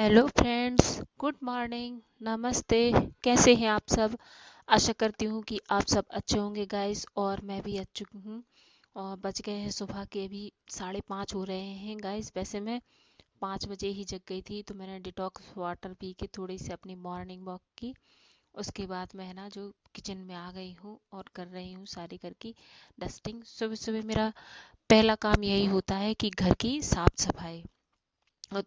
Hello friends, good morning, नमस्ते। कैसे हैं आप सब? आशा करती हूँ कि आप सब अच्छे होंगे गाइस, और मैं भी अच्छी हूँ। और बज गए हैं सुबह के, अभी 5:30 हो रहे हैं गाइस। वैसे मैं 5 बजे ही जग गई थी, तो मैंने डिटॉक्स वाटर पी के थोड़ी सी अपनी मॉर्निंग वॉक की। उसके बाद मैं है ना जो किचन में आ गई हूँ और कर रही हूँ सारी घर की डस्टिंग। सुबह सुबह मेरा पहला काम यही होता है कि घर की साफ सफाई।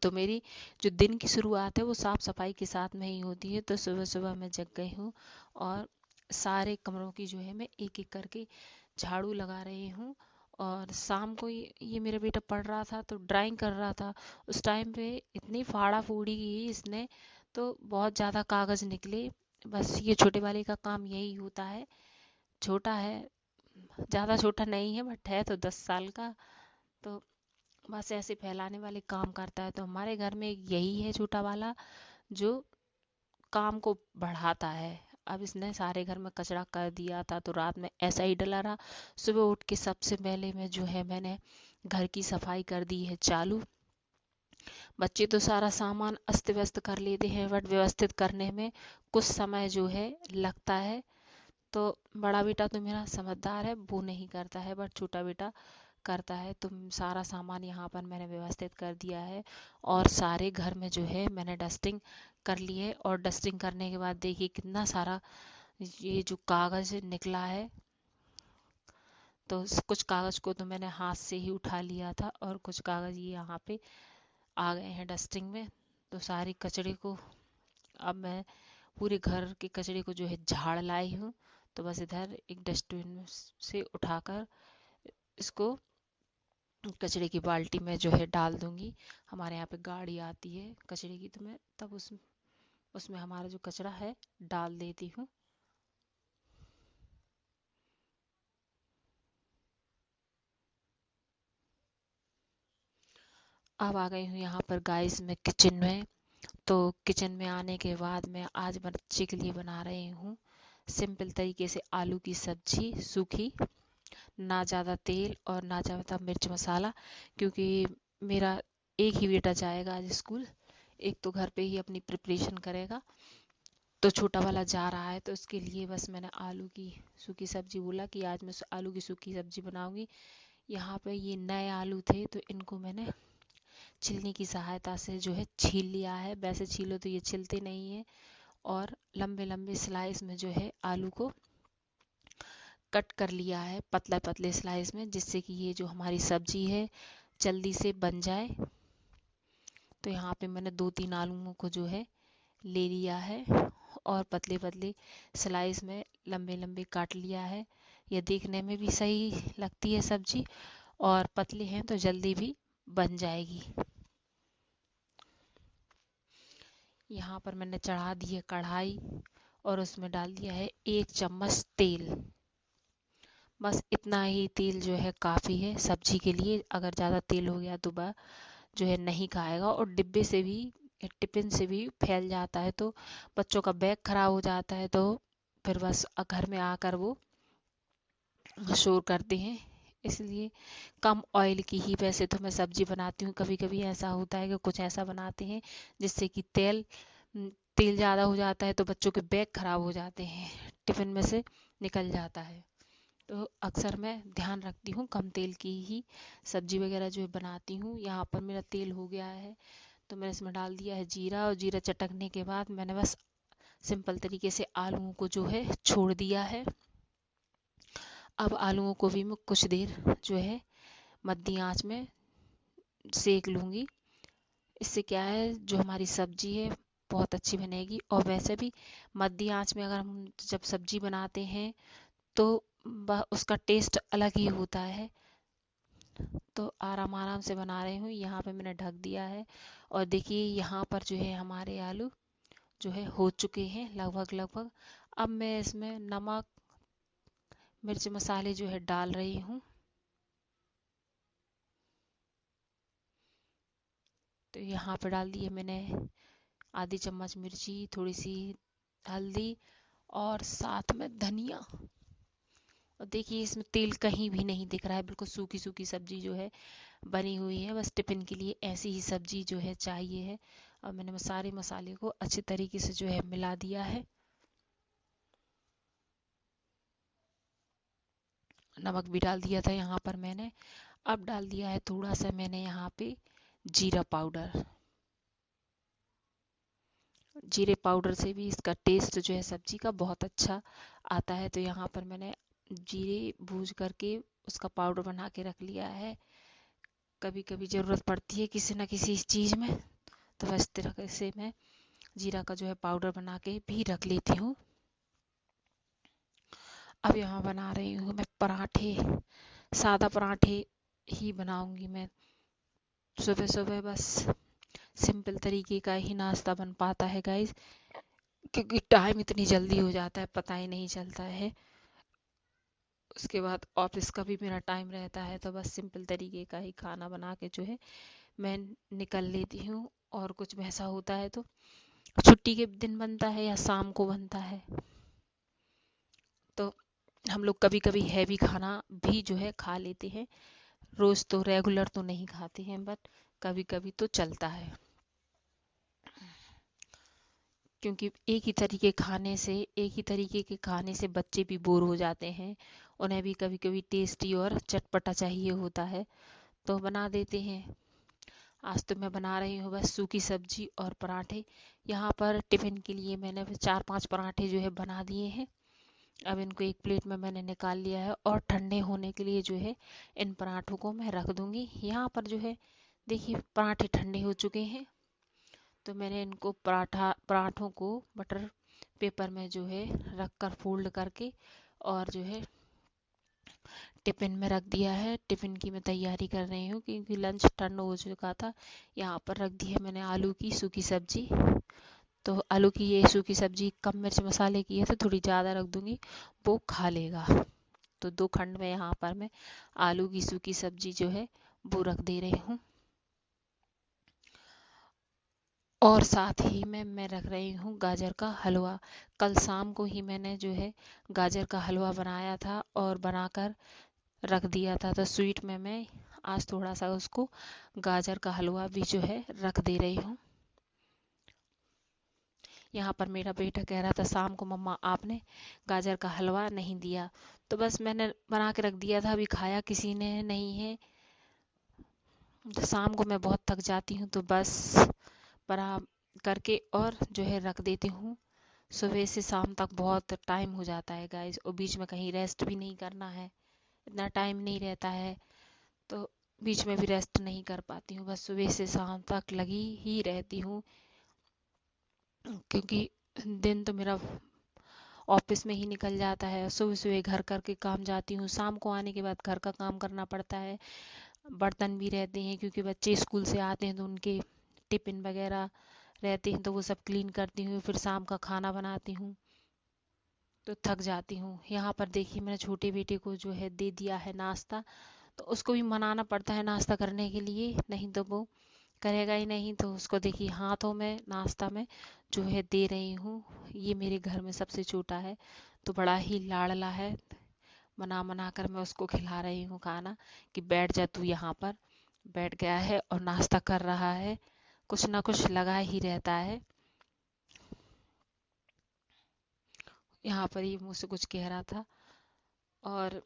तो मेरी जो दिन की शुरुआत है वो साफ सफाई के साथ में ही होती है। तो सुबह सुबह मैं जग गई हूँ और सारे कमरों की जो है मैं एक एक करके झाड़ू लगा रही हूँ। और शाम को ये मेरा बेटा पढ़ रहा था तो ड्राइंग कर रहा था। उस टाइम पे इतनी फाड़ा फूड़ी की इसने, तो बहुत ज़्यादा कागज़ निकले। बस ये छोटे वाले का काम यही होता है। छोटा है, ज़्यादा छोटा नहीं है, बट है तो 10 साल का। तो बस ऐसे फैलाने वाले काम करता है। तो हमारे घर में यही है छोटा वाला, जो काम को बढ़ाता है। अब इसने सारे घर में कचरा कर दिया था, तो रात में ऐसा ही डला रहा। सुबह उठ के सबसे पहले मैं जो है मैंने घर की सफाई कर दी है चालू। बच्चे तो सारा सामान अस्त व्यस्त कर लेते हैं, बट व्यवस्थित करने में कुछ समय जो है लगता है। तो बड़ा बेटा तो मेरा समझदार है, वो नहीं करता है, बट छोटा बेटा करता है। तो सारा सामान यहाँ पर मैंने व्यवस्थित कर दिया है और सारे घर में जो है मैंने डस्टिंग कर ली है। और डस्टिंग करने के बाद देखिए कितना सारा ये जो कागज़ निकला है। तो कुछ कागज़ को तो मैंने हाथ से ही उठा लिया था, और कुछ कागज़ ये यहाँ पे आ गए हैं डस्टिंग में। तो सारी कचरे को अब मैं पूरे घर के कचरे को जो है झाड़ लाई हूँ। तो बस इधर एक डस्टबिन से उठाकर इसको कचरे की बाल्टी में जो है डाल दूंगी। हमारे यहाँ पे गाड़ी आती है कचरे की, तो मैं तब उसमें हमारा जो कचरा है डाल देती हूँ। अब आ गई हूँ यहाँ पर गाइस मैं किचन में। तो किचन में आने के बाद मैं आज बच्चे के लिए बना रही हूँ सिंपल तरीके से आलू की सब्जी, सूखी, ना ज़्यादा तेल और ना ज़्यादा मिर्च मसाला। क्योंकि मेरा एक ही बेटा जाएगा आज स्कूल, एक तो घर पे ही अपनी प्रिपरेशन करेगा। तो छोटा वाला जा रहा है, तो उसके लिए बस मैंने आलू की सूखी सब्जी बोला कि आज मैं आलू की सूखी सब्जी बनाऊंगी। यहाँ पे ये नए आलू थे, तो इनको मैंने छिलनी की सहायता से जो है छील लिया है। वैसे छीलो तो ये छिलते नहीं है। और लंबे लंबे स्लाइस में जो है आलू को कट कर लिया है, पतला पतले स्लाइस में, जिससे कि ये जो हमारी सब्जी है जल्दी से बन जाए। तो यहाँ पे मैंने 2-3 आलूओं को जो है ले लिया है और पतले पतले स्लाइस में लंबे लंबे काट लिया है। यह देखने में भी सही लगती है सब्जी, और पतले हैं तो जल्दी भी बन जाएगी। यहाँ पर मैंने चढ़ा दी है कढ़ाई और उसमें डाल दिया है 1 चम्मच तेल। बस इतना ही तेल जो है काफ़ी है सब्जी के लिए। अगर ज़्यादा तेल हो गया तो वह जो है नहीं खाएगा, और डिब्बे से भी, टिफिन से भी फैल जाता है, तो बच्चों का बैग खराब हो जाता है। तो फिर बस घर में आकर वो शोर करते हैं। इसलिए कम ऑयल की ही वैसे तो मैं सब्जी बनाती हूँ। कभी कभी ऐसा होता है कि कुछ ऐसा बनाते हैं जिससे कि तेल ज़्यादा हो जाता है, तो बच्चों के बैग खराब हो जाते हैं, टिफिन में से निकल जाता है। तो अक्सर मैं ध्यान रखती हूँ कम तेल की ही सब्जी वगैरह जो है बनाती हूँ। यहाँ पर मेरा तेल हो गया है, तो मैंने इसमें डाल दिया है जीरा, और जीरा चटकने के बाद मैंने बस सिंपल तरीके से आलूओं को जो है छोड़ दिया है। अब आलूओं को भी मैं कुछ देर जो है मध्य आंच में सेक लूँगी। इससे क्या है, जो हमारी सब्जी है बहुत अच्छी बनेगी। और वैसे भी मध्य आंच में अगर हम जब सब्जी बनाते हैं तो उसका टेस्ट अलग ही होता है। तो आराम आराम से बना रही हूँ। यहाँ पे मैंने ढक दिया है, और देखिए यहाँ पर जो है हमारे आलू जो है हो चुके हैं लगभग लगभग। अब मैं इसमें नमक, मिर्च मसाले जो है डाल रही हूँ। तो यहाँ पे डाल दिए मैंने आधी चम्मच मिर्ची, थोड़ी सी हल्दी, और साथ में धनिया। और देखिए इसमें तेल कहीं भी नहीं दिख रहा है, बिल्कुल सूखी सूखी सब्जी जो है बनी हुई है। बस टिफिन के लिए ऐसी ही सब्जी जो है चाहिए है। अब मैंने सारे मसाले को अच्छे तरीके से जो है मिला दिया है। नमक भी डाल दिया था यहाँ पर मैंने। अब डाल दिया है थोड़ा सा मैंने यहाँ पे जीरा पाउडर। जीरे पाउडर से भी इसका टेस्ट जो है सब्जी का बहुत अच्छा आता है। तो यहाँ पर मैंने जीरे भूज करके उसका पाउडर बना के रख लिया है। कभी कभी ज़रूरत पड़ती है किसी न किसी चीज़ में, तो इस तरह से मैं जीरा का जो है पाउडर बना के भी रख लेती हूँ। अब यहाँ बना रही हूँ मैं पराठे। सादा पराठे ही बनाऊंगी मैं। सुबह सुबह बस सिंपल तरीके का ही नाश्ता बन पाता है गाइस, क्योंकि टाइम इतनी जल्दी हो जाता है पता ही नहीं चलता है। उसके बाद ऑफिस का भी मेरा टाइम रहता है, तो बस सिंपल तरीके का ही खाना बना के जो है मैं निकल लेती हूँ। और कुछ वैसा होता है तो छुट्टी के दिन बनता है या शाम को बनता है, तो हम लोग कभी कभी हैवी खाना भी जो है खा लेते हैं। रोज तो रेगुलर तो नहीं खाते हैं, बट कभी कभी तो चलता है, क्योंकि एक ही तरीके के खाने से बच्चे भी बोर हो जाते हैं। उन्हें भी कभी कभी टेस्टी और चटपटा चाहिए होता है, तो बना देते हैं। आज तो मैं बना रही हूँ बस सूखी सब्जी और पराठे। यहाँ पर टिफिन के लिए मैंने 4-5 पराठे जो है बना दिए हैं। अब इनको एक प्लेट में मैंने निकाल लिया है और ठंडे होने के लिए जो है इन पराठों को मैं रख दूंगी। यहाँ पर जो है देखिए पराठे ठंडे हो चुके हैं, तो मैंने इनको पराठों को बटर पेपर में जो है रख कर फोल्ड करके और जो है टिफिन में रख दिया है। टिफिन की मैं तैयारी कर रही हूँ क्योंकि लंच ठंड हो चुका था। यहाँ पर रख दी है मैंने आलू की सूखी सब्जी। तो आलू की ये सूखी सब्जी कम मिर्च मसाले की है, तो थोड़ी ज़्यादा रख दूंगी, वो खा लेगा। तो 2 खंड में यहाँ पर मैं आलू की सूखी सब्जी जो है वो रख दे रही हूँ। और साथ ही में मैं रख रही हूँ गाजर का हलवा। कल शाम को ही मैंने जो है गाजर का हलवा बनाया था और बनाकर रख दिया था, तो स्वीट में मैं आज थोड़ा सा उसको गाजर का हलवा भी जो है रख दे रही हूँ। यहाँ पर मेरा बेटा कह रहा था शाम को मम्मा आपने गाजर का हलवा नहीं दिया, तो बस मैंने बना के रख दिया था, अभी खाया किसी ने नहीं है। तो शाम को मैं बहुत थक जाती हूँ, तो बस बना करके और जो है रख देती हूँ। सुबह से शाम तक बहुत टाइम हो जाता है गाइस, और बीच में कहीं रेस्ट भी नहीं करना है, इतना टाइम नहीं रहता है, तो बीच में भी रेस्ट नहीं कर पाती हूँ। बस सुबह से शाम तक लगी ही रहती हूँ, क्योंकि दिन तो मेरा ऑफिस में ही निकल जाता है। सुबह सुबह घर करके काम जाती हूँ, शाम को आने के बाद घर का काम करना पड़ता है। बर्तन भी रहते हैं क्योंकि बच्चे स्कूल से आते हैं तो उनके टिफिन वगैरह रहते हैं, तो वो सब क्लीन करती हूँ, फिर शाम का खाना बनाती हूँ, तो थक जाती हूँ। यहाँ पर देखिए मैंने छोटे बेटे को जो है दे दिया है नाश्ता, तो उसको भी मनाना पड़ता है नाश्ता करने के लिए, नहीं तो वो करेगा ही नहीं। तो उसको देखिए हाथों में नाश्ता में जो है दे रही हूँ। ये मेरे घर में सबसे छोटा है, तो बड़ा ही लाडला है। मना मना कर मैं उसको खिला रही हूँ खाना कि बैठ जा तू यहाँ पर। बैठ गया है और नाश्ता कर रहा है, कुछ ना कुछ लगा ही रहता है। यहाँ पर ये मुझसे कुछ कह रहा था, और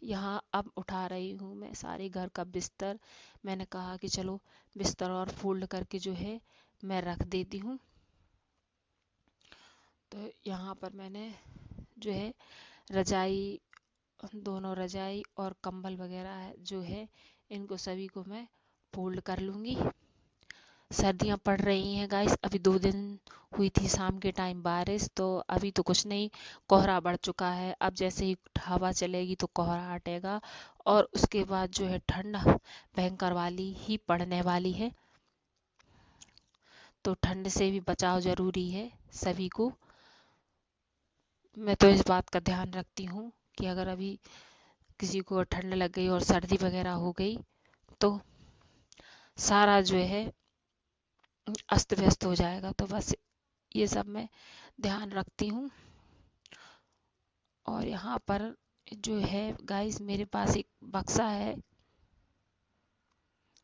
यहाँ अब उठा रही हूँ मैं सारे घर का बिस्तर। मैंने कहा कि चलो बिस्तर और फोल्ड करके जो है मैं रख देती हूँ। तो यहाँ पर मैंने जो है रजाई, दोनों रजाई और कंबल वगैरह है जो है इनको सभी को मैं फोल्ड कर लूँगी। सर्दियाँ पड़ रही हैं गाइस, अभी 2 दिन हुई थी शाम के टाइम बारिश, तो अभी तो कुछ नहीं, कोहरा बढ़ चुका है। अब जैसे ही हवा चलेगी तो कोहरा हटेगा, और उसके बाद जो है ठंड भयंकर वाली ही पड़ने वाली है। तो ठंड से भी बचाव जरूरी है सभी को। मैं तो इस बात का ध्यान रखती हूँ कि अगर अभी किसी को ठंड लग गई और सर्दी वगैरह हो गई, तो सारा जो है अस्त व्यस्त हो जाएगा। तो बस ये सब मैं ध्यान रखती हूँ। और यहाँ पर जो है गाइस मेरे पास एक बक्सा है,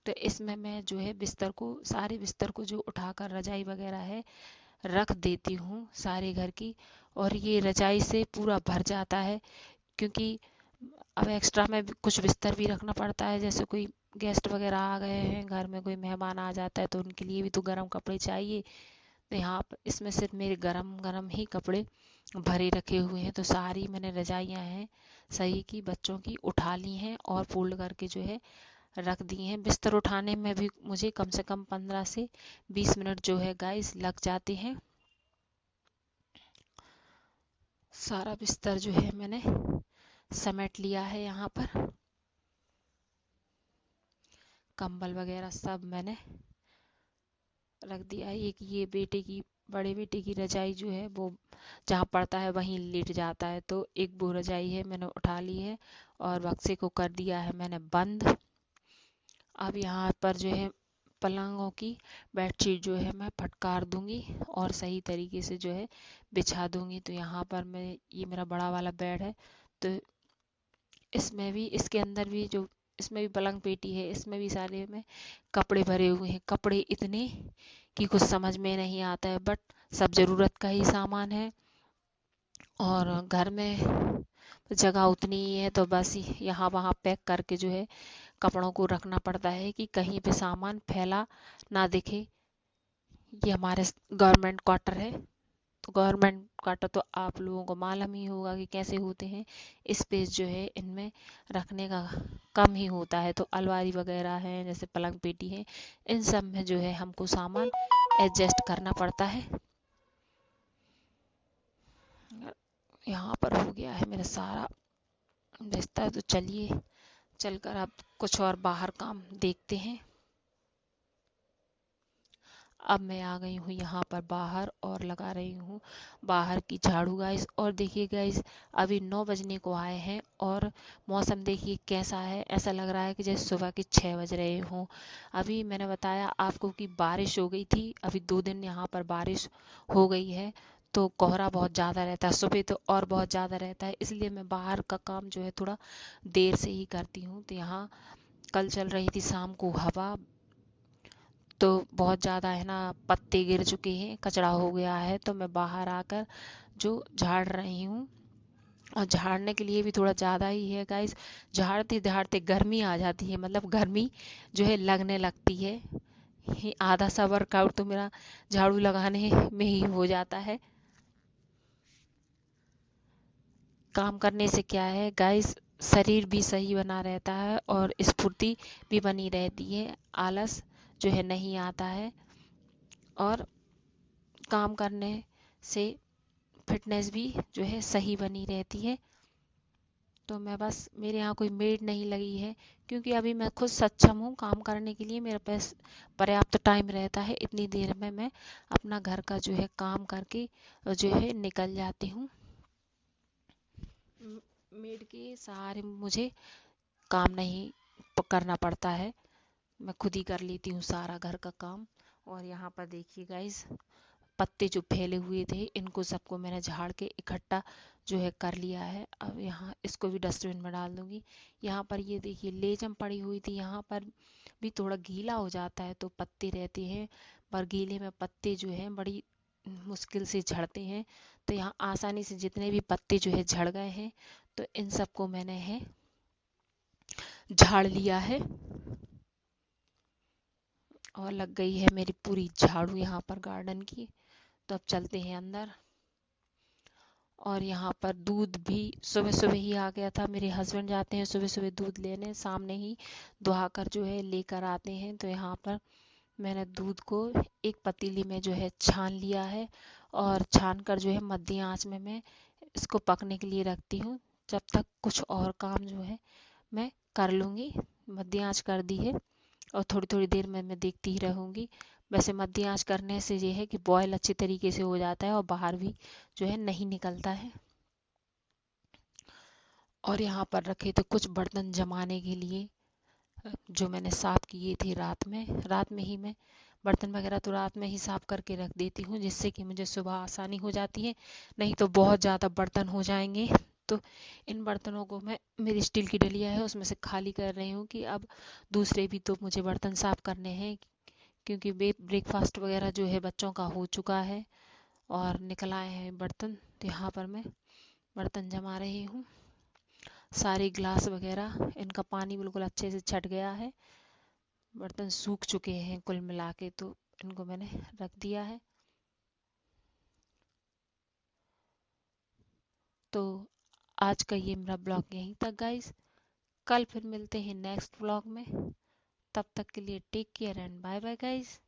तो इसमें मैं जो है बिस्तर को, सारे बिस्तर को जो उठाकर रजाई वगैरह है रख देती हूँ सारे घर की। और ये रजाई से पूरा भर जाता है, क्योंकि अब एक्स्ट्रा में कुछ बिस्तर भी रखना पड़ता है। जैसे कोई गेस्ट वगैरह आ गए हैं घर में, कोई मेहमान आ जाता है तो उनके लिए भी तो गर्म कपड़े चाहिए। तो यहाँ पर इसमें सिर्फ मेरे गरम गरम ही कपड़े भरे रखे हुए हैं। तो सारी मैंने रजाइयाँ हैं सही की बच्चों की उठा ली हैं और फोल्ड करके जो है रख दी हैं। बिस्तर उठाने में भी मुझे कम से कम 15 से 20 मिनट जो है गाइस लग जाते हैं। सारा बिस्तर जो है मैंने समेट लिया है। यहाँ पर कंबल वगैरह सब मैंने रख दिया है। एक ये बेटे की, बड़े बेटे की रजाई जो है वो जहाँ पड़ता है वहीं लेट जाता है, तो एक वो रजाई है मैंने उठा ली है और बक्से को कर दिया है मैंने बंद। अब यहाँ पर जो है पलंगों की बेडशीट जो है मैं फटकार दूंगी और सही तरीके से जो है बिछा दूंगी। तो यहाँ पर मैं, ये मेरा बड़ा वाला बेड है, तो इसमें भी, इसके अंदर भी जो, इसमें भी पलंग पेटी है, इसमें भी सारे में कपड़े भरे हुए हैं। कपड़े इतने कि कुछ समझ में नहीं आता है, बट सब ज़रूरत का ही सामान है और घर में जगह उतनी ही है, तो बस यहाँ वहाँ पैक करके जो है कपड़ों को रखना पड़ता है कि कहीं पे सामान फैला ना दिखे। ये हमारे गवर्नमेंट क्वार्टर है, तो गवर्नमेंट क्वार्टर तो आप लोगों को मालूम ही होगा कि कैसे होते हैं। स्पेस जो है इनमें रखने का कम ही होता है, तो अलमारी वगैरह है, जैसे पलंग पेटी है, इन सब में जो है हमको सामान एडजस्ट करना पड़ता है। यहाँ पर हो गया है मेरा सारा बिस्तर, तो चलिए चलकर अब कुछ और बाहर काम देखते हैं। अब मैं आ गई हूँ यहाँ पर बाहर और लगा रही हूँ बाहर की झाड़ू गाइस। और देखिए गाइस, अभी 9 बजने को आए हैं और मौसम देखिए कैसा है। ऐसा लग रहा है कि जैसे सुबह के 6 बज रहे हों। अभी मैंने बताया आपको कि बारिश हो गई थी, अभी 2 दिन यहाँ पर बारिश हो गई है, तो कोहरा बहुत ज़्यादा रहता है। सुबह तो और बहुत ज़्यादा रहता है, इसलिए मैं बाहर का काम जो है थोड़ा देर से ही करती हूँ। तो यहाँ कल चल रही थी शाम को हवा, तो बहुत ज़्यादा है ना, पत्ते गिर चुके हैं, कचरा हो गया है, तो मैं बाहर आकर जो झाड़ रही हूँ। और झाड़ने के लिए भी थोड़ा ज़्यादा ही है गाइस। झाड़ते झाड़ते गर्मी आ जाती है, मतलब गर्मी जो है लगने लगती है। आधा सा वर्कआउट तो मेरा झाड़ू लगाने में ही हो जाता है। काम करने से क्या है गाइस, शरीर भी सही बना रहता है और स्फूर्ति भी बनी रहती है, आलस जो है नहीं आता है। और काम करने से फिटनेस भी जो है सही बनी रहती है। तो मैं बस, मेरे यहाँ कोई मेड नहीं लगी है, क्योंकि अभी मैं खुद सक्षम हूँ काम करने के लिए, मेरे पास पर्याप्त टाइम रहता है। इतनी देर में मैं अपना घर का जो है काम करके जो है निकल जाती हूँ। मेड के सहारे मुझे काम नहीं करना पड़ता है, मैं खुद ही कर लेती हूँ सारा घर का काम। और यहाँ पर देखिए गाइस, पत्ते जो फैले हुए थे इनको सबको मैंने झाड़ के इकट्ठा जो है कर लिया है। अब यहाँ इसको भी डस्टबिन में डाल दूंगी। यहाँ पर ये देखिए लेजम पड़ी हुई थी, यहाँ पर भी थोड़ा गीला हो जाता है तो पत्ते रहते हैं, पर गीले में पत्ते जो हैं बड़ी मुश्किल से झड़ते हैं। तो यहाँ आसानी से जितने भी पत्ते जो है झड़ गए हैं, तो इन सबको मैंने है झाड़ लिया है और लग गई है मेरी पूरी झाड़ू यहाँ पर गार्डन की। तो अब चलते हैं अंदर। और यहाँ पर दूध भी सुबह सुबह ही आ गया था, मेरे हस्बैंड जाते हैं सुबह सुबह दूध लेने, सामने ही दुहा कर जो है लेकर आते हैं। तो यहाँ पर मैंने दूध को एक पतीली में जो है छान लिया है और छान कर जो है मध्यम आंच में मैं इसको पकने के लिए रखती हूँ, जब तक कुछ और काम जो है मैं कर लूँगी। मध्यम आंच कर दी है और थोड़ी थोड़ी देर में मैं देखती ही रहूँगी। वैसे मध्यम आंच करने से ये है कि बॉयल अच्छे तरीके से हो जाता है और बाहर भी जो है नहीं निकलता है। और यहाँ पर रखे थे कुछ बर्तन जमाने के लिए, जो मैंने साफ़ किए थे रात में ही मैं बर्तन वगैरह तो रात में ही साफ़ करके रख देती हूँ, जिससे कि मुझे सुबह आसानी हो जाती है। नहीं तो बहुत ज़्यादा बर्तन हो जाएंगे तो इन बर्तनों को मैं, मेरी स्टील की डलिया है उसमें से खाली कर रही हूँ कि अब दूसरे भी तो मुझे बर्तन साफ करने हैं, क्योंकि ब्रेकफास्ट वगैरह जो है बच्चों का हो चुका है और निकल आए हैं बर्तन। तो यहाँ पर मैं बर्तन जमा रही हूँ, सारे ग्लास वगैरह, इनका पानी बिल्कुल अच्छे से छट गया है, बर्तन सूख चुके हैं कुल मिला के, तो इनको मैंने रख दिया है। तो आज का ये मेरा ब्लॉग यहीं तक गाइस, कल फिर मिलते हैं नेक्स्ट ब्लॉग में। तब तक के लिए take care and bye bye guys.